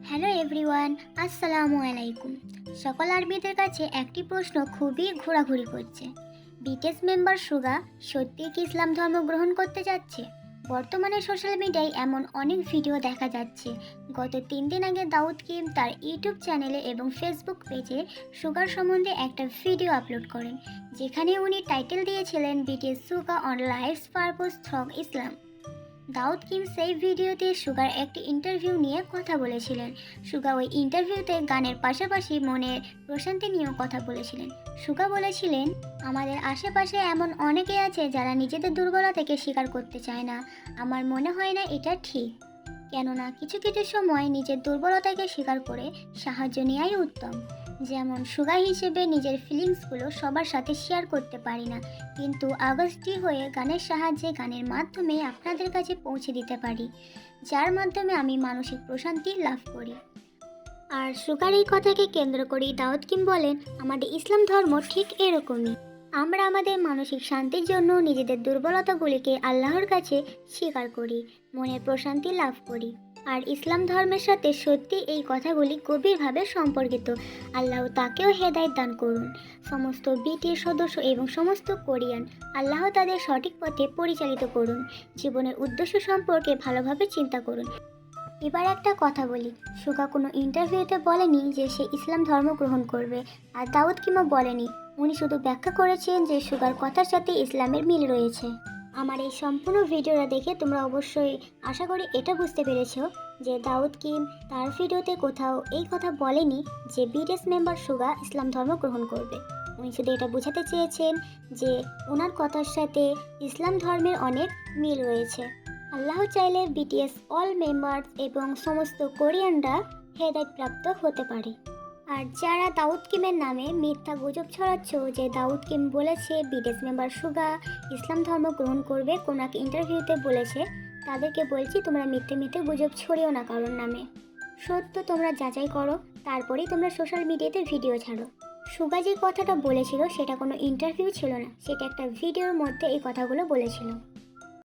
Hello everyone, আসসালামু আলাইকুম। সকল আরবিদের কাছে একটি প্রশ্ন খুবই ঘোরাঘুরি করছে। বিটিএস মেম্বার সুগা সত্যি কি ইসলাম ধর্ম গ্রহণ করতে যাচ্ছে? বর্তমানে সোশ্যাল মিডিয়ায় এমন অনেক ভিডিও দেখা যাচ্ছে। গত 3 দিন আগে দাউদ কিম তার ইউটিউব চ্যানেলে এবং ফেসবুক পেজে সুগার সম্বন্ধে একটা ভিডিও আপলোড করেন, যেখানে উনি টাইটেল দিয়েছিলেন BTS Suga on life's purpose through ইসলাম। দাউদ কিম সেই ভিডিওতে সুগার একটি ইন্টারভিউ নিয়ে কথা বলেছিলেন। সুগা ওই ইন্টারভিউতে গানের পাশাপাশি মনের প্রশান্তি নিয়েও কথা বলেছিলেন। সুগা বলেছিলেন, আমাদের আশেপাশে এমন অনেকে আছে যারা নিজেদের দুর্বলতাকে স্বীকার করতে চায় না। আমার মনে হয় না এটা ঠিক, কেননা কিছু কিছু সময় নিজের দুর্বলতাকে স্বীকার করে সাহায্য নেওয়াই উত্তম। যেমন সুগা হিসেবে নিজের ফিলিংসগুলো সবার সাথে শেয়ার করতে পারি না, কিন্তু আগস্টি হয়ে গানের সাহায্যে গানের মাধ্যমে আপনাদের কাছে পৌঁছে দিতে পারি, যার মাধ্যমে আমি মানসিক প্রশান্তি লাভ করি। আর সুগার এই কথাকে কেন্দ্র করেই দাউদ কিম বলেন, আমাদের ইসলাম ধর্ম ঠিক এরকমই। আমরা আমাদের মানসিক শান্তির জন্য নিজেদের দুর্বলতাগুলিকে আল্লাহর কাছে স্বীকার করি, মনের প্রশান্তি লাভ করি। আর ইসলাম ধর্মের সাথে সত্যি এই কথাগুলি গভীরভাবে সম্পর্কিত। আল্লাহ তাকেও হেদায়েত দান করুন। সমস্ত বিটির সদস্য এবং সমস্ত কোরিয়ান, আল্লাহ তাদের সঠিক পথে পরিচালিত করুন। জীবনের উদ্দেশ্য সম্পর্কে ভালোভাবে চিন্তা করুন। এবার একটা কথা বলি, সুগা কোনো ইন্টারভিউতে বলেনি যে সে ইসলাম ধর্ম গ্রহণ করবে, আর দাউদ কিমও বলেনি। উনি শুধু ব্যাখ্যা করেছেন যে সুগার কথার সাথে ইসলামের মিল রয়েছে। আমার এই সম্পূর্ণ ভিডিওটা দেখে তোমরা অবশ্যই আশা করি এটা বুঝতে পেরেছো যে দাউদ কিম তার ভিডিওতে কোথাও এই কথা বলেনি যে বিটিএস মেম্বার সুগা ইসলাম ধর্ম গ্রহণ করবে। উনি শুধু এটা বোঝাতে চেয়েছেন যে ওনার কথার সাথে ইসলাম ধর্মের অনেক মিল রয়েছে। আল্লাহ চাইলে বিটিএস অল মেম্বার্স এবং সমস্ত কোরিয়ানরা হেদায়েত প্রাপ্ত হতে পারে। আর যারা দাউদ কিমের নামে মিথ্যা গুজব ছড়াচ্ছ যে দাউদ কিম বলেছে বিটিএস মেম্বার সুগা ইসলাম ধর্ম গ্রহণ করবে, কোনো এক ইন্টারভিউতে বলেছে, তাদেরকে বলছি তোমরা মিথ্যে মিথ্যে গুজব ছড়িও না কারোর নামে। সত্য তোমরা যাচাই করো, তারপরেই তোমরা সোশ্যাল মিডিয়াতে ভিডিও ছাড়ো। সুগা যে কথাটা বলেছিল সেটা কোনো ইন্টারভিউ ছিল না, সেটা একটা ভিডিওর মধ্যে এই কথাগুলো বলেছিল।